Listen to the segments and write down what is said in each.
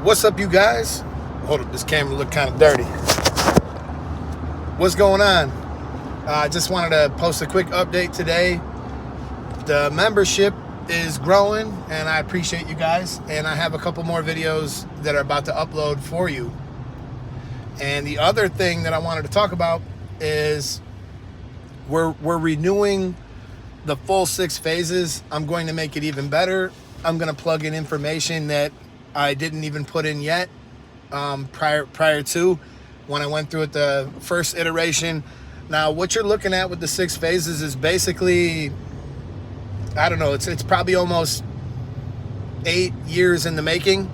What's up, you guys? Hold up, this camera look kind of dirty. What's going on? I just wanted to post a quick update today. The membership is growing, and I appreciate you guys. And I have a couple more videos that are about to upload for you. And the other thing that I wanted to talk about is we're renewing the full 6 phases. I'm going to make it even better. I'm going to plug in information that I didn't even put in yet prior to when I went through it the first iteration. Now, what you're looking at with the 6 phases is basically, I don't know, it's probably almost 8 years in the making.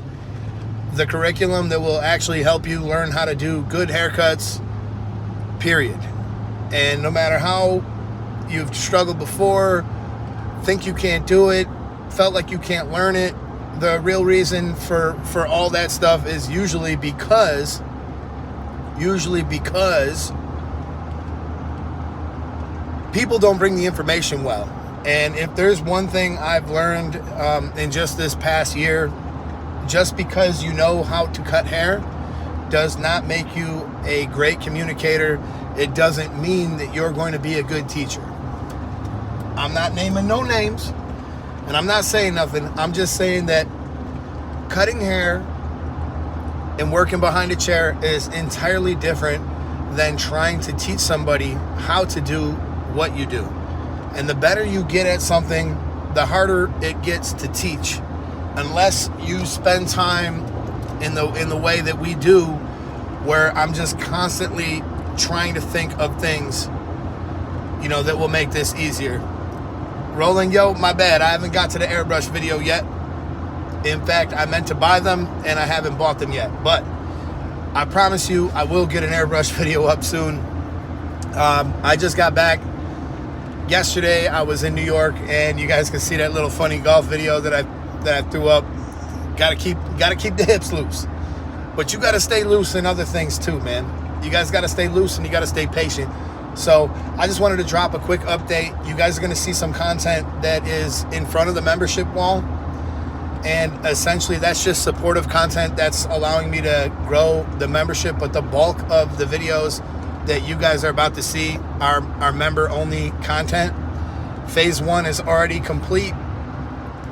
The curriculum that will actually help you learn how to do good haircuts, period. And no matter how you've struggled before, think you can't do it, felt like you can't learn it, the real reason for all that stuff is usually because people don't bring the information well. And if there's one thing I've learned in just this past year, just because you know how to cut hair does not make you a great communicator. It doesn't mean that you're going to be a good teacher. I'm not naming no names, and I'm not saying nothing. I'm just saying that cutting hair and working behind a chair is entirely different than trying to teach somebody how to do what you do. And the better you get at something, the harder it gets to teach, unless you spend time in the way that we do, where I'm just constantly trying to think of things, that will make this easier. Rolling, my bad. I haven't got to the airbrush video yet. In fact, I meant to buy them and I haven't bought them yet. But I promise you, I will get an airbrush video up soon. I just got back yesterday. I was in New York, and you guys can see that little funny golf video that I threw up. Gotta keep the hips loose. But you gotta stay loose in other things too, man. You guys gotta stay loose and you gotta stay patient. So I just wanted to drop a quick update. You guys are gonna see some content that is in front of the membership wall. And essentially that's just supportive content that's allowing me to grow the membership. But the bulk of the videos that you guys are about to see are member only content. Phase 1 is already complete.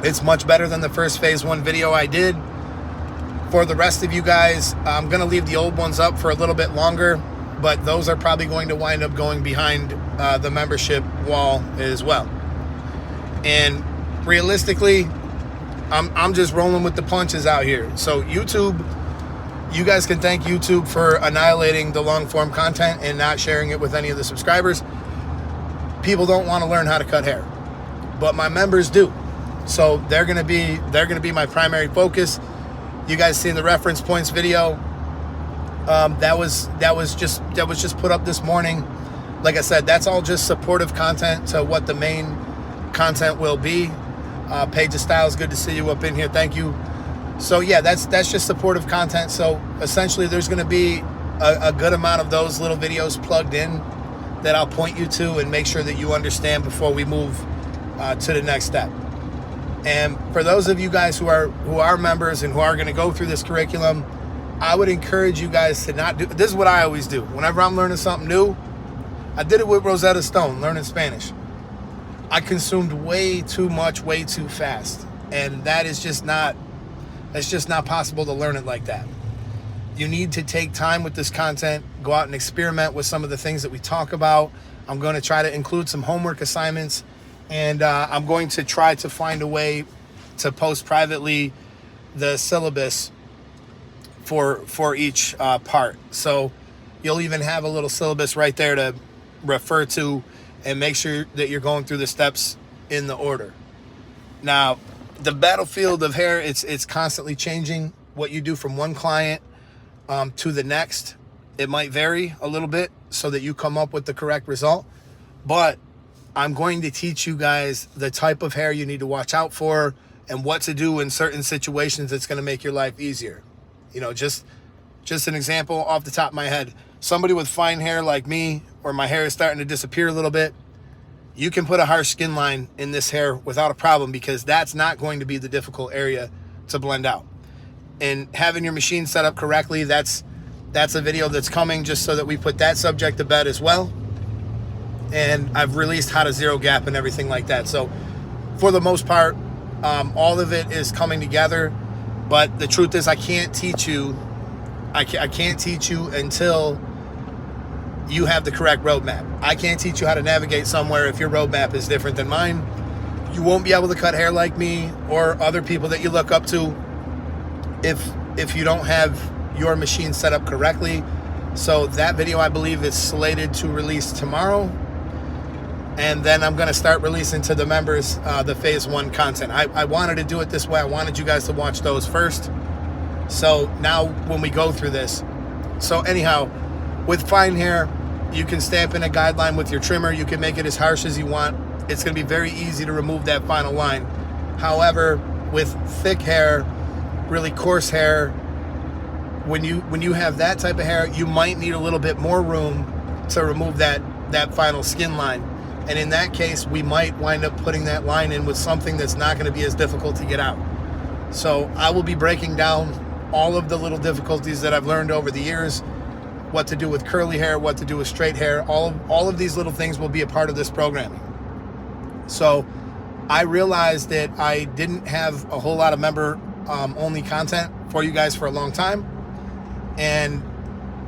It's much better than the first phase 1 video I did. For the rest of you guys, I'm going to leave the old ones up for a little bit longer, but those are probably going to wind up going behind the membership wall as well. And realistically, I'm just rolling with the punches out here. So YouTube, you guys can thank YouTube for annihilating the long form content and not sharing it with any of the subscribers. People don't want to learn how to cut hair, but my members do. So they're gonna be my primary focus. You guys seen the reference points video? That was just put up this morning. Like I said, that's all just supportive content to what the main content will be. Paige Styles, good to see you up in here. Thank you. So yeah, that's just supportive content. So essentially, there's gonna be a good amount of those little videos plugged in that I'll point you to and make sure that you understand before we move to the next step. And for those of you guys who are members and who are going to go through this curriculum, I would encourage you guys to not do. This is what I always do. Whenever I'm learning something new, I did it with Rosetta Stone, learning Spanish. I consumed way too much, way too fast. And it's just not possible to learn it like that. You need to take time with this content, go out and experiment with some of the things that we talk about. I'm going to try to include some homework assignments. And I'm going to try to find a way to post privately the syllabus for each part. So you'll even have a little syllabus right there to refer to and make sure that you're going through the steps in the order. Now, the battlefield of hair, it's constantly changing. What you do from one client to the next, it might vary a little bit so that you come up with the correct result. But I'm going to teach you guys the type of hair you need to watch out for and what to do in certain situations that's going to make your life easier. Just an example off the top of my head. Somebody with fine hair like me, or my hair is starting to disappear a little bit, you can put a harsh skin line in this hair without a problem, because that's not going to be the difficult area to blend out. and having your machine set up correctly, that's a video that's coming, just so that we put that subject to bed as well. And I've released how to zero gap and everything like that. So for the most part, all of it is coming together. But the truth is, I can't teach you. I can't teach you until you have the correct roadmap. I can't teach you how to navigate somewhere if your roadmap is different than mine. You won't be able to cut hair like me or other people that you look up to if you don't have your machine set up correctly. So that video, I believe, is slated to release tomorrow. And then I'm going to start releasing to the members the phase 1 content. I wanted to do it this way. I wanted you guys to watch those first. So now when we go through this. So anyhow, with fine hair, you can stamp in a guideline with your trimmer. You can make it as harsh as you want. It's going to be very easy to remove that final line. However, with thick hair, really coarse hair, when you have that type of hair, you might need a little bit more room to remove that final skin line. And in that case, we might wind up putting that line in with something that's not going to be as difficult to get out. So I will be breaking down all of the little difficulties that I've learned over the years, what to do with curly hair, what to do with straight hair. All of these little things will be a part of this programming. So I realized that I didn't have a whole lot of member only content for you guys for a long time, and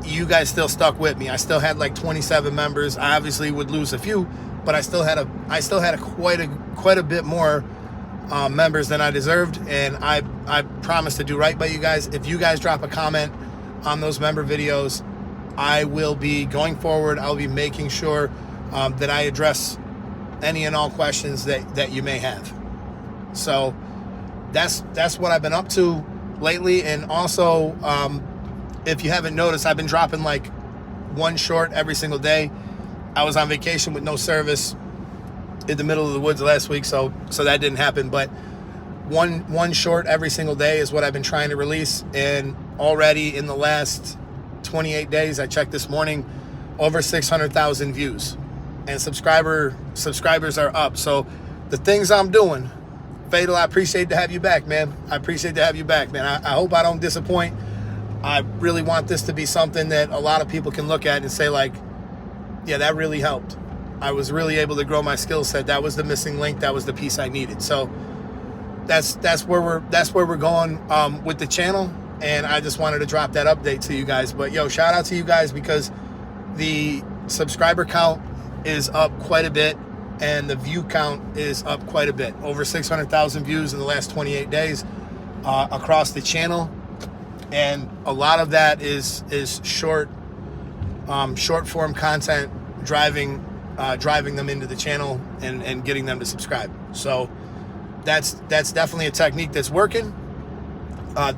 you guys still stuck with me. I still had like 27 members. I obviously would lose a few, but I still had quite a bit more members than I deserved, and I promised to do right by you guys. If you guys drop a comment on those member videos, I will be going forward. I'll be making sure that I address any and all questions that you may have. So that's what I've been up to lately. And also, if you haven't noticed, I've been dropping like one short every single day. I was on vacation with no service in the middle of the woods last week, so that didn't happen. But one short every single day is what I've been trying to release. And already in the last 28 days, I checked this morning, over 600,000 views, and subscribers are up. So the things I'm doing, Fatal, I appreciate to have you back, man. I appreciate to have you back, man. I hope I don't disappoint. I really want this to be something that a lot of people can look at and say, like, yeah, that really helped. I was really able to grow my skill set. That was the missing link. That was the piece I needed. So that's where we're going with the channel. And I just wanted to drop that update to you guys. But yo, shout out to you guys, because the subscriber count is up quite a bit and the view count is up quite a bit. Over 600,000 views in the last 28 days across the channel. And a lot of that is short form content driving them into the channel and getting them to subscribe. So that's definitely a technique that's working.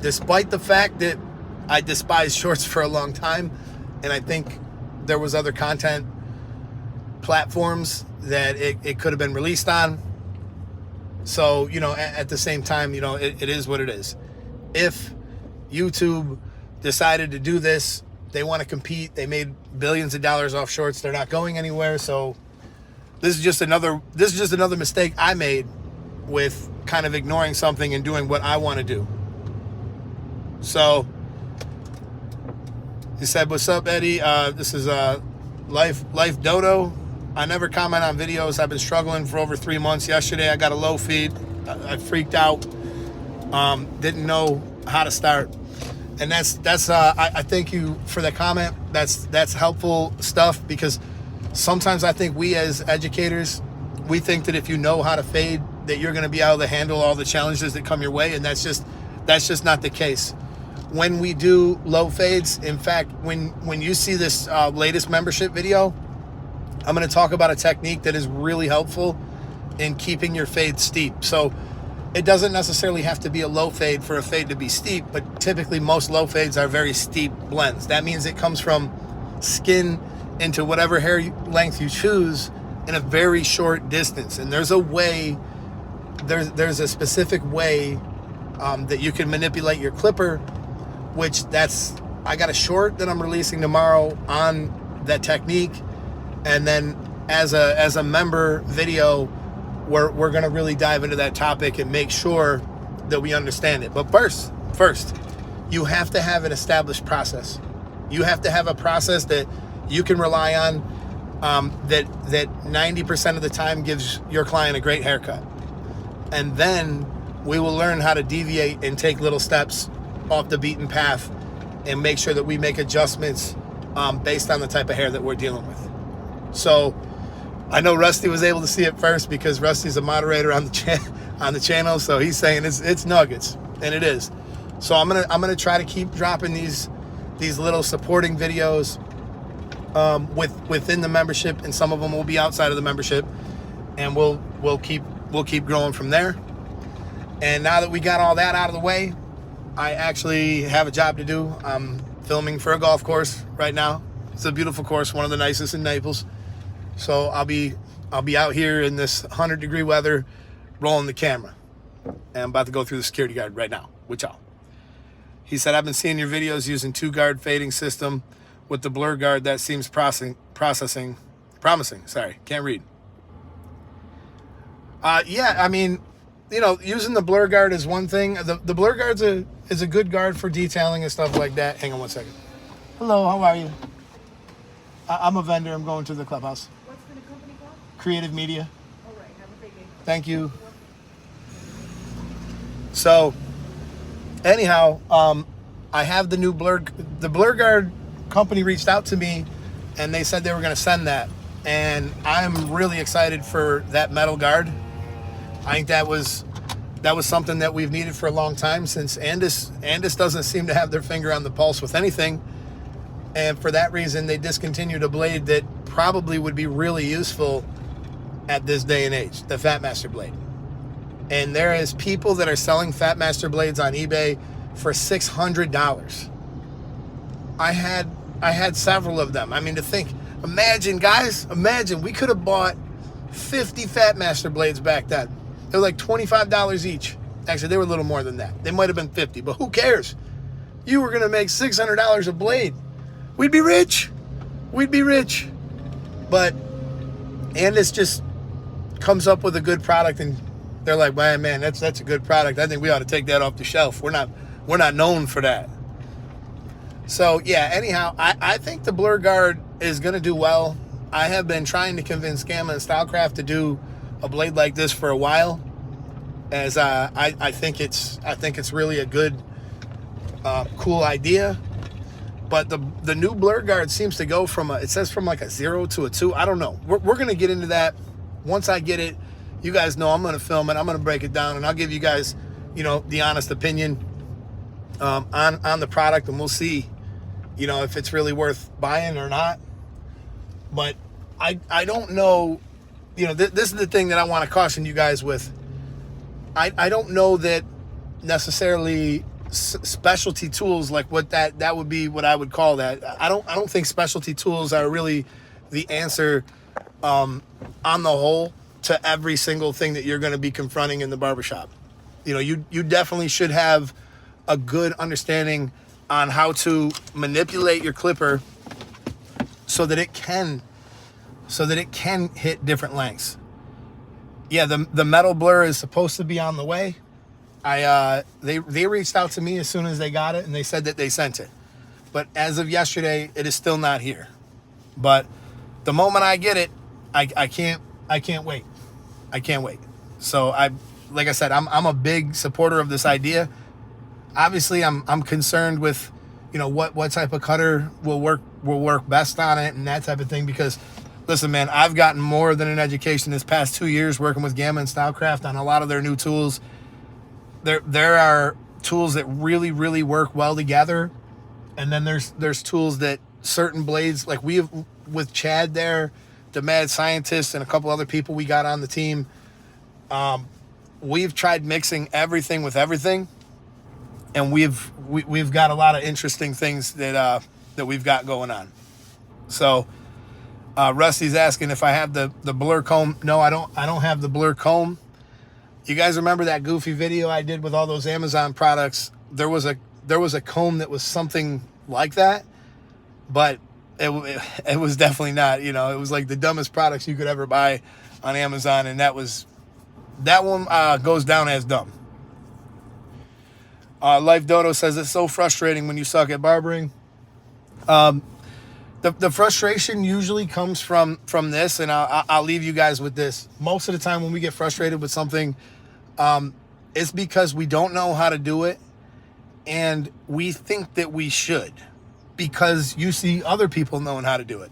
Despite the fact that I despised shorts for a long time, and I think there was other content platforms that it could have been released on. So, at the same time, it is what it is. If YouTube decided to do this, they want to compete. They made billions of dollars off shorts. They're not going anywhere. So this is just another mistake I made with kind of ignoring something and doing what I want to do. So he said, "What's up, Eddie? This is Life Dodo. I never comment on videos. I've been struggling for over 3 months. Yesterday I got a low feed. I freaked out. Didn't know how to start." And that's I thank you for that comment. That's helpful stuff, because sometimes I think we as educators, we think that if you know how to fade, that you're going to be able to handle all the challenges that come your way, and that's just not the case. When we do low fades, in fact, when you see this latest membership video, I'm going to talk about a technique that is really helpful in keeping your fade steep. So it doesn't necessarily have to be a low fade for a fade to be steep, but typically most low fades are very steep blends. That means it comes from skin into whatever hair length you choose in a very short distance. And there's a way, there's a specific way that you can manipulate your clipper, which I got a short that I'm releasing tomorrow on that technique. And then as a member video, we're going to really dive into that topic and make sure that we understand it. But first, you have to have an established process. You have to have a process that you can rely on, that 90% of the time gives your client a great haircut. And then we will learn how to deviate and take little steps off the beaten path and make sure that we make adjustments based on the type of hair that we're dealing with. So I know Rusty was able to see it first because Rusty's a moderator on the channel, so he's saying it's nuggets, and it is. So I'm gonna try to keep dropping these little supporting videos within the membership, and some of them will be outside of the membership, and we'll keep growing from there. And now that we got all that out of the way, I actually have a job to do. I'm filming for a golf course right now. It's a beautiful course, one of the nicest in Naples. So I'll be out here in this 100-degree weather, rolling the camera. And I'm about to go through the security guard right now with y'all. He said, I've been seeing your videos using 2-guard fading system with the blur guard. That seems promising. Sorry, can't read. Yeah, I mean, you know, using the blur guard is one thing. The blur guard is a good guard for detailing and stuff like that. Hang on one second. Hello, how are you? I'm a vendor. I'm going to the clubhouse. What's the company called? Creative Media. All right, have a big day. Thank you. So, anyhow, I have the new blur guard company reached out to me, and they said they were going to send that, and I'm really excited for that metal guard. I think that was something that we've needed for a long time, since Andis doesn't seem to have their finger on the pulse with anything. And for that reason, they discontinued a blade that probably would be really useful at this day and age, the Fatmaster blade. And there is people that are selling Fatmaster blades on eBay for $600. I had several of them. I mean, imagine we could have bought 50 Fatmaster blades back then. They were like $25 each. Actually, they were a little more than that. They might have been 50, but who cares? You were gonna make $600 a blade. We'd be rich. But Andis just comes up with a good product, and they're like, man, that's a good product. I think we ought to take that off the shelf. We're not known for that. So yeah, anyhow, I think the blur guard is gonna do well. I have been trying to convince Gamma and Stylecraft to do a blade like this for a while, as I think it's really a good, cool idea. But the new blur guard seems to go from it says from like a 0 to a 2. I don't know. We're going to get into that. Once I get it, you guys know I'm going to film it. I'm going to break it down, and I'll give you guys, you know, the honest opinion on the product, and we'll see, you know, if it's really worth buying or not. But I don't know, you know, this is the thing that I want to caution you guys with. I don't know that necessarily specialty tools, like what that would be, what I would call that. I don't think specialty tools are really the answer on the whole to every single thing that you're going to be confronting in the barbershop. You know, you definitely should have a good understanding on how to manipulate your clipper so that it can hit different lengths. Yeah, the metal blur is supposed to be on the way. They reached out to me as soon as they got it, and they said that they sent it. But as of yesterday, it is still not here. But the moment I get it, I can't wait. I can't wait. So like I said, I'm a big supporter of this idea. Obviously, I'm concerned with, you know, what type of cutter will work best on it and that type of thing, because listen, man, I've gotten more than an education this past 2 years working with Gamma and Stylecraft on a lot of their new tools. There are tools that really, really work well together, and then there's tools that certain blades, like we have with Chad there, the mad scientist, and a couple other people we got on the team. We've tried mixing everything with everything, and we've got a lot of interesting things that we've got going on. So Rusty's asking if I have the blur comb. No, I don't have the blur comb. You guys remember that goofy video I did with all those Amazon products? There was a comb that was something like that, but it was definitely not, you know, it was like the dumbest products you could ever buy on Amazon, and that one goes down as dumb. Life Dodo says it's so frustrating when you suck at barbering. The frustration usually comes from this, and I'll leave you guys with this. Most of the time when we get frustrated with something, it's because we don't know how to do it, and we think that we should because you see other people knowing how to do it.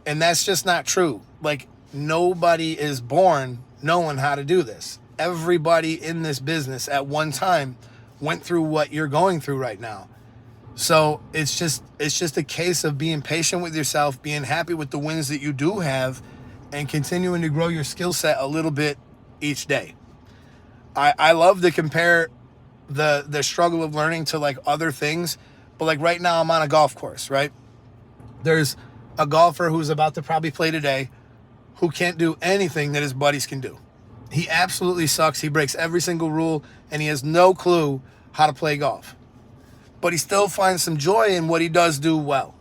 And that's just not true. Like, nobody is born knowing how to do this. Everybody in this business at one time went through what you're going through right now. So it's just a case of being patient with yourself, being happy with the wins that you do have, and continuing to grow your skill set a little bit each day. I love to compare the struggle of learning to like other things, but like right now I'm on a golf course, right? There's a golfer who's about to probably play today who can't do anything that his buddies can do. He absolutely sucks. He breaks every single rule, and he has no clue how to play golf. But he still finds some joy in what he does do well.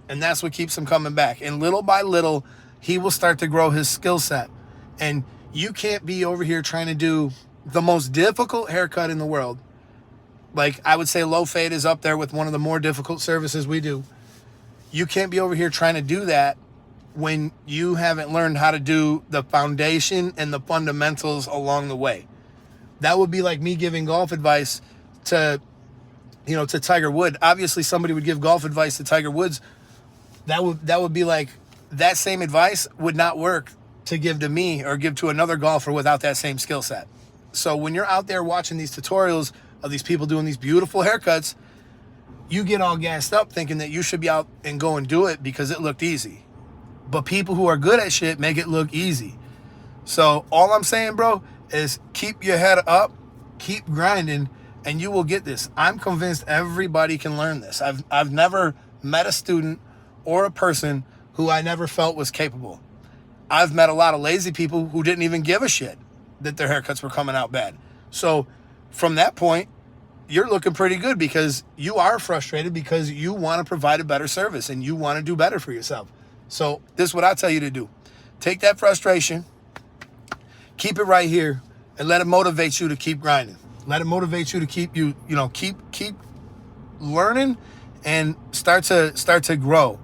And that's what keeps him coming back. And little by little, he will start to grow his skill set. And you can't be over here trying to do the most difficult haircut in the world. Like, I would say low fade is up there with one of the more difficult services we do. You can't be over here trying to do that when you haven't learned how to do the foundation and the fundamentals along the way. That would be like me giving golf advice to Tiger Woods. Obviously, somebody would give golf advice to Tiger Woods. That would be like, that same advice would not work to give to me or give to another golfer without that same skill set. So when you're out there watching these tutorials of these people doing these beautiful haircuts, you get all gassed up thinking that you should be out and go and do it because it looked easy. But people who are good at shit make it look easy. So all I'm saying, bro, is keep your head up, keep grinding, and you will get this. I'm convinced everybody can learn this. I've never met a student or a person who I never felt was capable. I've met a lot of lazy people who didn't even give a shit that their haircuts were coming out bad. So from that point, you're looking pretty good because you are frustrated because you want to provide a better service and you want to do better for yourself. So this is what I tell you to do. Take that frustration, keep it right here, and let it motivate you to keep grinding. Let it motivate you to keep keep learning and start to grow.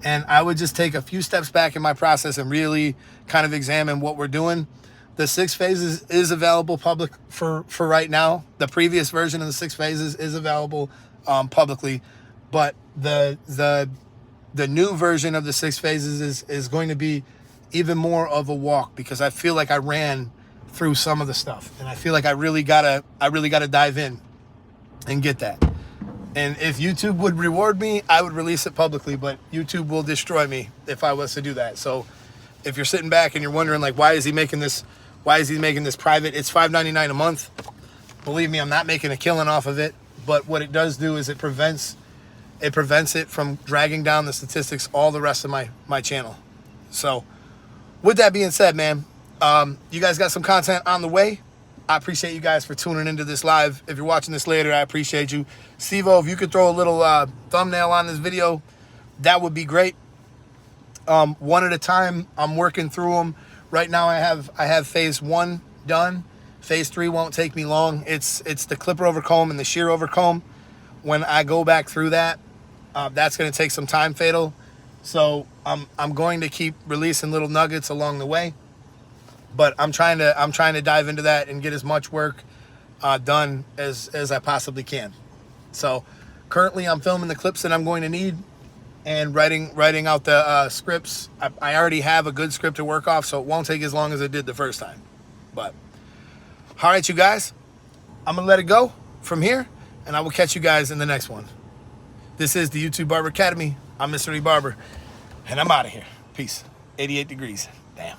And I would just take a few steps back in my process and really kind of examine what we're doing. The 6 phases is available public for right now. The previous version of the 6 phases is available publicly, but the new version of the 6 phases is going to be even more of a walk because I feel like I ran through some of the stuff and I feel like I really gotta dive in and get that. And if YouTube would reward me, I would release it publicly, but YouTube will destroy me if I was to do that. So if you're sitting back and you're wondering like, why is he making this private? It's $5.99 a month. Believe me, I'm not making a killing off of it, but what it does do is it prevents it from dragging down the statistics all the rest of my channel. So with that being said, man, you guys got some content on the way. I appreciate you guys for tuning into this live. If you're watching this later, I appreciate you. Steve-O, if you could throw a little thumbnail on this video, that would be great. One at a time, I'm working through them. Right now I have phase 1 done. Phase 3 won't take me long. It's the clipper over comb and the shear over comb. When I go back through that, that's going to take some time, Fatal. So I'm going to keep releasing little nuggets along the way. But I'm trying to dive into that and get as much work done as I possibly can. So currently I'm filming the clips that I'm going to need and writing out the scripts. I already have a good script to work off, so it won't take as long as it did the first time. But all right, you guys, I'm gonna let it go from here, and I will catch you guys in the next one. This is the YouTube Barber Academy. I'm Mr. E. Barber, and I'm out of here. Peace. 88 degrees. Damn.